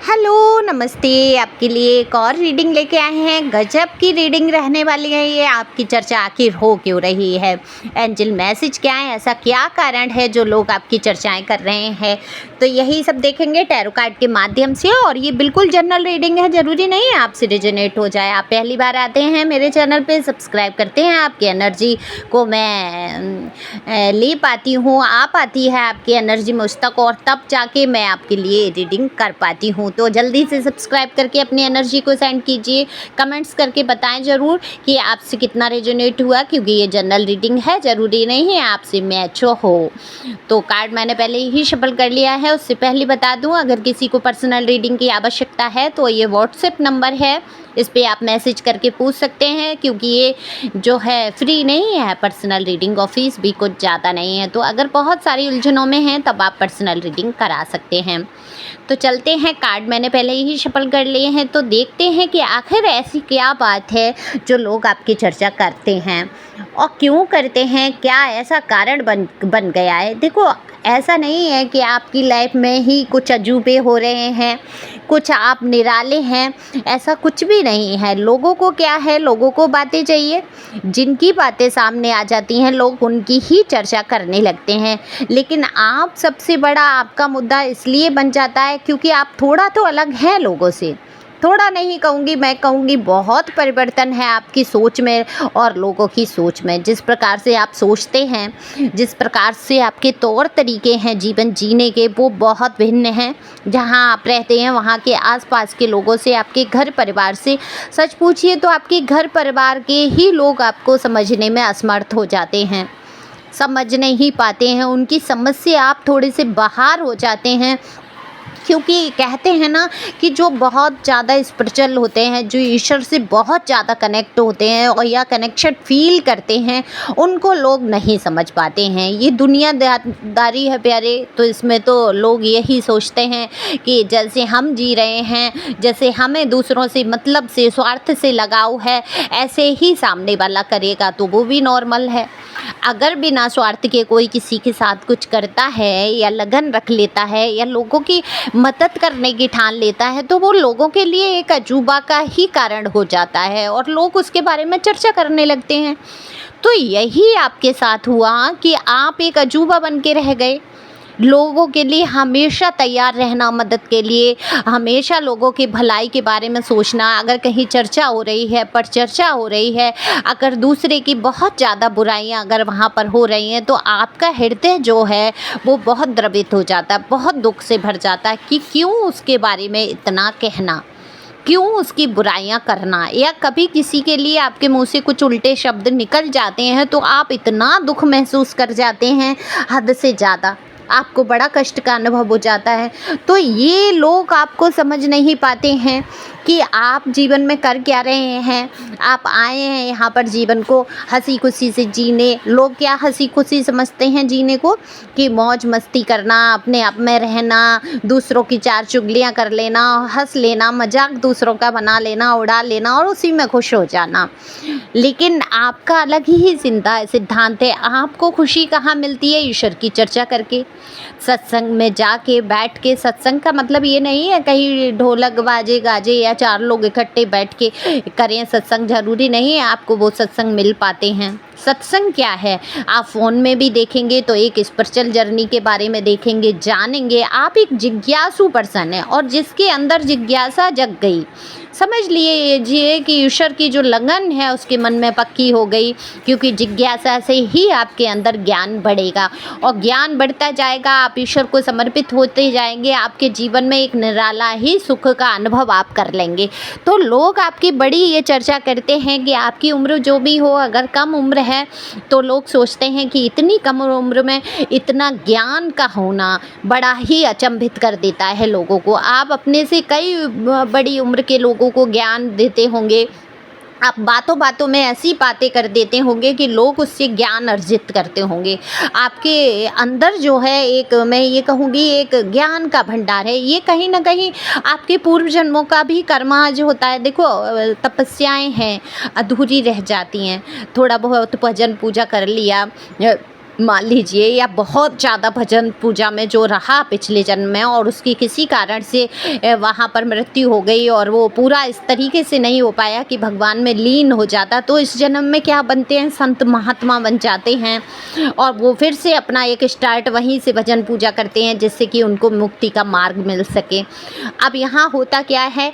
Hello, नमस्ते। आपके लिए एक और रीडिंग लेके आए हैं। गजब की रीडिंग रहने वाली है ये। आपकी चर्चा आखिर हो क्यों रही है? एंजल मैसेज क्या है? ऐसा क्या कारण है जो लोग आपकी चर्चाएं कर रहे हैं? तो यही सब देखेंगे टैरो कार्ड के माध्यम से। और ये बिल्कुल जनरल रीडिंग है, ज़रूरी नहीं है आपसे रिजोनेट हो जाए। आप पहली बार आते हैं मेरे चैनल पे, सब्सक्राइब करते हैं, आपकी एनर्जी को मैं ले पाती हूँ, आ पाती है आपकी एनर्जी मुझ तक, और तब जाके मैं आपके लिए रीडिंग कर पाती हूँ। तो जल्दी से सब्सक्राइब करके अपनी एनर्जी को सेंड कीजिए। कमेंट्स करके बताएं ज़रूर कि आपसे कितना रेजोनेट हुआ, क्योंकि ये जनरल रीडिंग है, ज़रूरी नहीं है आपसे मैच हो। तो कार्ड मैंने पहले ही शफल कर लिया है। उससे पहले बता दूं, अगर किसी को पर्सनल रीडिंग की आवश्यकता है तो ये व्हाट्सएप नंबर है, इस पे आप मैसेज करके पूछ सकते हैं, क्योंकि ये जो है फ्री नहीं है पर्सनल रीडिंग, और फीस भी कुछ ज़्यादा नहीं है। तो अगर बहुत सारी उलझनों में हैं तब आप पर्सनल रीडिंग करा सकते हैं। तो चलते हैं, कार्ड मैंने पहले ही शफल कर लिए हैं, तो देखते हैं कि आखिर ऐसी क्या बात है जो लोग आपकी चर्चा करते हैं और क्यों करते हैं। क्या ऐसा कारण बन गया है? देखो, ऐसा नहीं है कि आपकी लाइफ में ही कुछ अजूबे हो रहे हैं, कुछ आप निराले हैं, ऐसा कुछ भी नहीं है। लोगों को क्या है, लोगों को बातें चाहिए, जिनकी बातें सामने आ जाती हैं लोग उनकी ही चर्चा करने लगते हैं। लेकिन आप सबसे बड़ा आपका मुद्दा इसलिए बन जाता है क्योंकि आप थोड़ा तो अलग हैं लोगों से। थोड़ा नहीं कहूँगी, मैं कहूँगी बहुत परिवर्तन है आपकी सोच में और लोगों की सोच में। जिस प्रकार से आप सोचते हैं, जिस प्रकार से आपके तौर तरीके हैं जीवन जीने के, वो बहुत भिन्न हैं। जहाँ आप रहते हैं वहाँ के आसपास के लोगों से, आपके घर परिवार से, सच पूछिए तो आपके घर परिवार के ही लोग आपको समझने में असमर्थ हो जाते हैं, समझ नहीं पाते हैं। उनकी समझ से आप थोड़े से बाहर हो जाते हैं, क्योंकि कहते हैं ना कि जो बहुत ज़्यादा स्पिरिचुअल होते हैं, जो ईश्वर से बहुत ज़्यादा कनेक्ट होते हैं और या कनेक्शन फील करते हैं, उनको लोग नहीं समझ पाते हैं। ये दुनियादारी है प्यारे। तो इसमें तो लोग यही सोचते हैं कि जैसे हम जी रहे हैं, जैसे हमें दूसरों से मतलब से, स्वार्थ से लगाव है, ऐसे ही सामने वाला करेगा तो वो भी नॉर्मल है। अगर बिना स्वार्थ के कोई किसी के साथ कुछ करता है या लगन रख लेता है या लोगों की मदद करने की ठान लेता है, तो वो लोगों के लिए एक अजूबा का ही कारण हो जाता है और लोग उसके बारे में चर्चा करने लगते हैं। तो यही आपके साथ हुआ कि आप एक अजूबा बन के रह गए। लोगों के लिए हमेशा तैयार रहना, मदद के लिए हमेशा लोगों की भलाई के बारे में सोचना। अगर कहीं चर्चा हो रही है, पर चर्चा हो रही है, अगर दूसरे की बहुत ज़्यादा बुराइयां अगर वहाँ पर हो रही हैं, तो आपका हृदय जो है वो बहुत द्रवित हो जाता है, बहुत दुख से भर जाता है कि क्यों उसके बारे में इतना कहना, क्यों उसकी बुराइयां करना। या कभी किसी के लिए आपके मुंह से कुछ उल्टे शब्द निकल जाते हैं तो आप इतना दुख महसूस कर जाते हैं, हद से ज़्यादा आपको बड़ा कष्ट का अनुभव हो जाता है। तो ये लोग आपको समझ नहीं पाते हैं कि आप जीवन में कर क्या रहे हैं। आप आए हैं यहाँ पर जीवन को हंसी खुशी से जीने। लोग क्या हंसी खुशी समझते हैं जीने को? कि मौज मस्ती करना, अपने आप में रहना, दूसरों की चार चुगलियाँ कर लेना, हंस लेना, मजाक दूसरों का बना लेना, उड़ा लेना और उसी में खुश हो जाना। लेकिन आपका अलग ही सिद्धांत है। आपको खुशी कहाँ मिलती है? ईश्वर की चर्चा करके, सत्संग में जाके बैठ के। सत्संग का मतलब ये नहीं है कहीं ढोलक बाजे गाजे या चार लोग इकट्ठे बैठ के करें सत्संग, जरूरी नहीं है आपको वो सत्संग मिल पाते हैं। सत्संग क्या है आप फ़ोन में भी देखेंगे तो एक स्पिरिचुअल जर्नी के बारे में देखेंगे, जानेंगे। आप एक जिज्ञासु पर्सन है और जिसके अंदर जिज्ञासा जग गई, समझ लीजिए कि ईश्वर की जो लगन है उसके मन में पक्की हो गई, क्योंकि जिज्ञासा से ही आपके अंदर ज्ञान बढ़ेगा और ज्ञान बढ़ता जाएगा। आप ईश्वर को समर्पित होते जाएंगे, आपके जीवन में एक निराला ही सुख का अनुभव आप कर लेंगे। तो लोग आपकी बड़ी ये चर्चा करते हैं कि आपकी उम्र जो भी हो, अगर कम उम्र है तो लोग सोचते हैं कि इतनी कम उम्र में इतना ज्ञान का होना बड़ा ही अचंभित कर देता है लोगों को। आप अपने से कई बड़ी उम्र के लोगों को ज्ञान देते होंगे, आप बातों बातों में ऐसी बातें कर देते होंगे कि लोग उससे ज्ञान अर्जित करते होंगे। आपके अंदर जो है एक, मैं ये कहूँगी, एक ज्ञान का भंडार है। ये कहीं ना कहीं आपके पूर्व जन्मों का भी कर्मा जो होता है। देखो, तपस्याएं हैं अधूरी रह जाती हैं, थोड़ा बहुत भजन पूजा कर लिया, मान लीजिए, या बहुत ज़्यादा भजन पूजा में जो रहा पिछले जन्म में और उसकी किसी कारण से वहाँ पर मृत्यु हो गई और वो पूरा इस तरीके से नहीं हो पाया कि भगवान में लीन हो जाता, तो इस जन्म में क्या बनते हैं, संत महात्मा बन जाते हैं और वो फिर से अपना एक स्टार्ट वहीं से भजन पूजा करते हैं जिससे कि उनको मुक्ति का मार्ग मिल सके। अब यहाँ होता क्या है,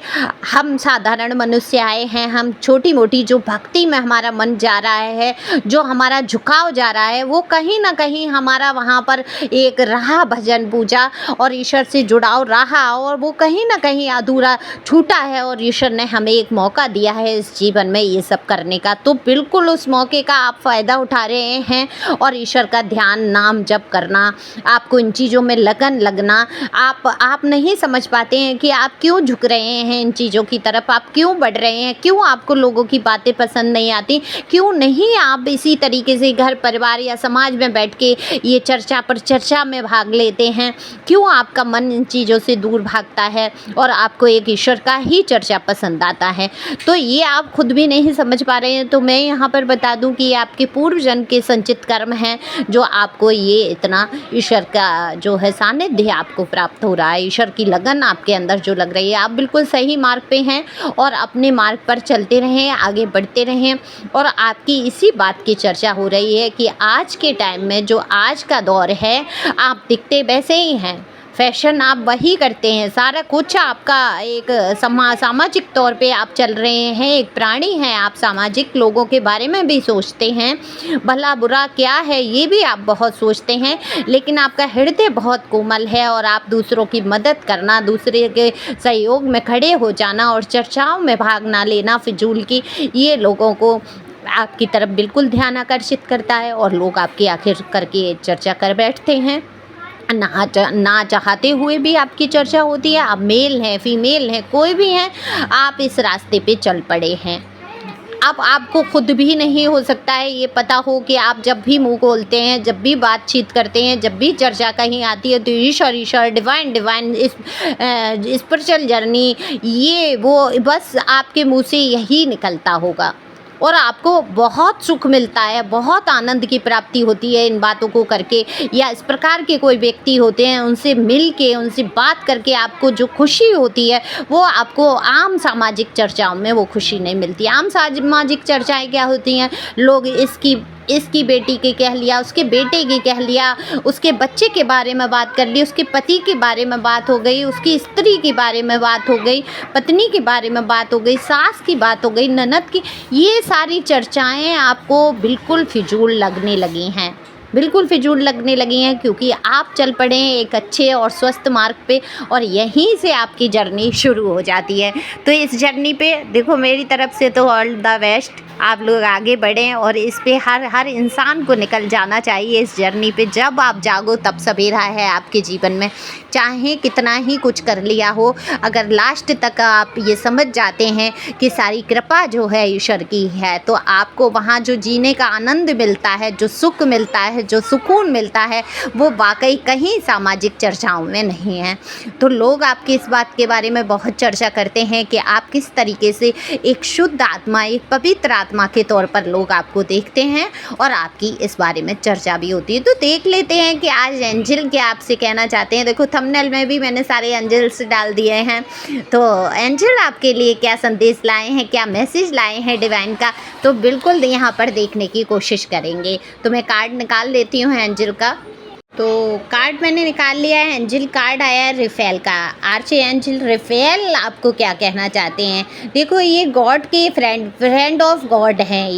हम साधारण मनुष्य आए हैं, हम छोटी मोटी जो भक्ति में हमारा मन जा रहा है, जो हमारा झुकाव जा रहा है, वो कहीं ना कहीं हमारा वहाँ पर एक रहा भजन पूजा और ईश्वर से जुड़ाव रहा और वो कहीं ना कहीं अधूरा छूटा है और ईश्वर ने हमें एक मौका दिया है इस जीवन में ये सब करने का, तो बिल्कुल उस मौके का आप फ़ायदा उठा रहे हैं और ईश्वर का ध्यान नाम जप करना, आपको इन चीज़ों में लगन लगना, आप नहीं समझ पाते हैं कि आप क्यों झुक रहे हैं इन चीज़ों की तरफ, आप क्यों बढ़ रहे हैं, क्यों आपको लोगों की बातें पसंद नहीं आती, क्यों नहीं आप इसी तरीके से घर परिवार या समाज में बैठ के ये चर्चा पर चर्चा में भाग लेते हैं, क्यों आपका मन इन चीज़ों से दूर भागता है और आपको एक ईश्वर का ही चर्चा पसंद आता है। तो ये आप खुद भी नहीं समझ पा रहे हैं, तो मैं यहाँ पर बता दूं कि ये आपके पूर्व जन्म के संचित कर्म हैं जो आपको ये इतना ईश्वर का जो है सानिध्य आपको प्राप्त हो रहा है, ईश्वर की लगन आपके अंदर जो लग रही है, आप बिल्कुल सही मार्ग पे हैं और अपने मार्ग पर चलते रहें, आगे बढ़ते रहें। और आपकी इसी बात की चर्चा हो रही है कि आज के टाइम में जो आज का दौर है, आप दिखते वैसे ही हैं, फैशन आप वही करते हैं, सारा कुछ आपका एक सामाजिक तौर पे आप चल रहे हैं, एक प्राणी हैं आप, सामाजिक लोगों के बारे में भी सोचते हैं, भला बुरा क्या है ये भी आप बहुत सोचते हैं, लेकिन आपका हृदय बहुत कोमल है और आप दूसरों की मदद करना, दूसरे के सहयोग में खड़े हो जाना और चर्चाओं में भाग ना लेना फिजूल की, ये लोगों को आपकी तरफ बिल्कुल ध्यान आकर्षित करता है और लोग आपकी आखिर करके चर्चा कर बैठते हैं। ना चाहते हुए भी आपकी चर्चा होती है, आप मेल हैं फीमेल हैं कोई भी हैं, आप इस रास्ते पे चल पड़े हैं। अब आपको खुद भी नहीं हो सकता है ये पता हो कि आप जब भी मुंह खोलते हैं, जब भी बातचीत करते हैं, जब भी चर्चा कहीं आती है तो ईश्वर ईश्वर डिवाइन इस स्पिरिचुअल जर्नी ये वो बस आपके मुंह से यही निकलता होगा और आपको बहुत सुख मिलता है, बहुत आनंद की प्राप्ति होती है इन बातों को करके, या इस प्रकार के कोई व्यक्ति होते हैं उनसे मिल के उनसे बात करके आपको जो खुशी होती है वो आपको आम सामाजिक चर्चाओं में वो खुशी नहीं मिलती। आम सामाजिक चर्चाएं क्या होती हैं, लोग इसकी बेटी के कह लिया, उसके बेटे की कह लिया, उसके बच्चे के बारे में बात कर ली, उसके पति के बारे में बात हो गई, उसकी स्त्री के बारे में बात हो गई, पत्नी के बारे में बात हो गई, सास की बात हो गई, ननद की, ये सारी चर्चाएं आपको बिल्कुल फिजूल लगने लगी हैं, बिल्कुल फिजूल लगने लगी हैं क्योंकि आप चल पड़े हैं एक अच्छे और स्वस्थ मार्ग पे और यहीं से आपकी जर्नी शुरू हो जाती है। तो इस जर्नी पे देखो मेरी तरफ से तो ऑल द बेस्ट, आप लोग आगे बढ़ें और इस पे हर इंसान को निकल जाना चाहिए इस जर्नी पे। जब आप जागो तब सवेरा है आपके जीवन में, चाहे कितना ही कुछ कर लिया हो, अगर लास्ट तक आप ये समझ जाते हैं कि सारी कृपा जो है ईश्वर की है, तो आपको वहाँ जो जीने का आनंद मिलता है, जो सुख मिलता है, जो सुकून मिलता है, वो वाकई कहीं सामाजिक चर्चाओं में नहीं है। तो लोग आपकी इस बात के बारे में बहुत चर्चा करते हैं कि आप किस तरीके से एक शुद्ध आत्मा, एक पवित्र आत्मा के तौर पर लोग आपको देखते हैं और आपकी इस बारे में चर्चा भी होती है। तो देख लेते हैं कि आज एंजल क्या आपसे कहना चाहते हैं। देखो थंबनेल में भी मैंने सारे एंजल्स डाल दिए हैं, तो एंजल आपके लिए क्या संदेश लाए हैं, क्या मैसेज लाए हैं डिवाइन का, तो बिल्कुल यहाँ पर देखने की कोशिश करेंगे। तो मैं कार्ड निकाल लेती हूँ एंजल का। तो कार्ड मैंने निकाल लिया है, एंजल कार्ड आया है रिफेल का। आर्च एंजल रिफेल आपको क्या कहना चाहते हैं। देखो ये गॉड के फ्रेंड ऑफ गॉड हैं,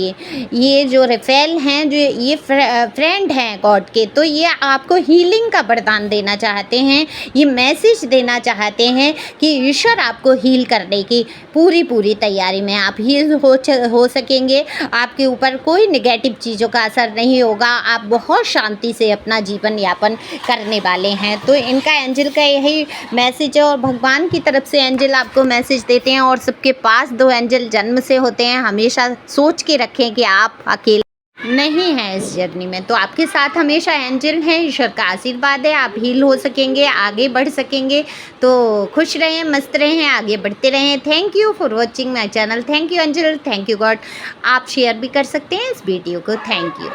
ये जो रिफेल हैं, जो ये फ्रेंड हैं गॉड के, तो ये आपको हीलिंग का वरदान देना चाहते हैं, ये मैसेज देना चाहते हैं कि ईश्वर आपको हील करने की पूरी तैयारी में, आप हील हो सकेंगे, आपके ऊपर कोई नेगेटिव चीज़ों का असर नहीं होगा, आप बहुत शांति से अपना जीवन यापन करने वाले हैं। तो इनका एंजल का यही मैसेज है और भगवान की तरफ से एंजल आपको मैसेज देते हैं। और सबके पास 2 एंजल जन्म से होते हैं, हमेशा सोच के रखें कि आप अकेले नहीं हैं इस जर्नी में, तो आपके साथ हमेशा एंजल हैं, ईश्वर का आशीर्वाद है, आप हील हो सकेंगे, आगे बढ़ सकेंगे। तो खुश रहें, मस्त रहें, आगे बढ़ते रहें। Thank you for watching my channel. Thank you angel, thank you God. आप शेयर भी कर सकते हैं इस वीडियो को। Thank you.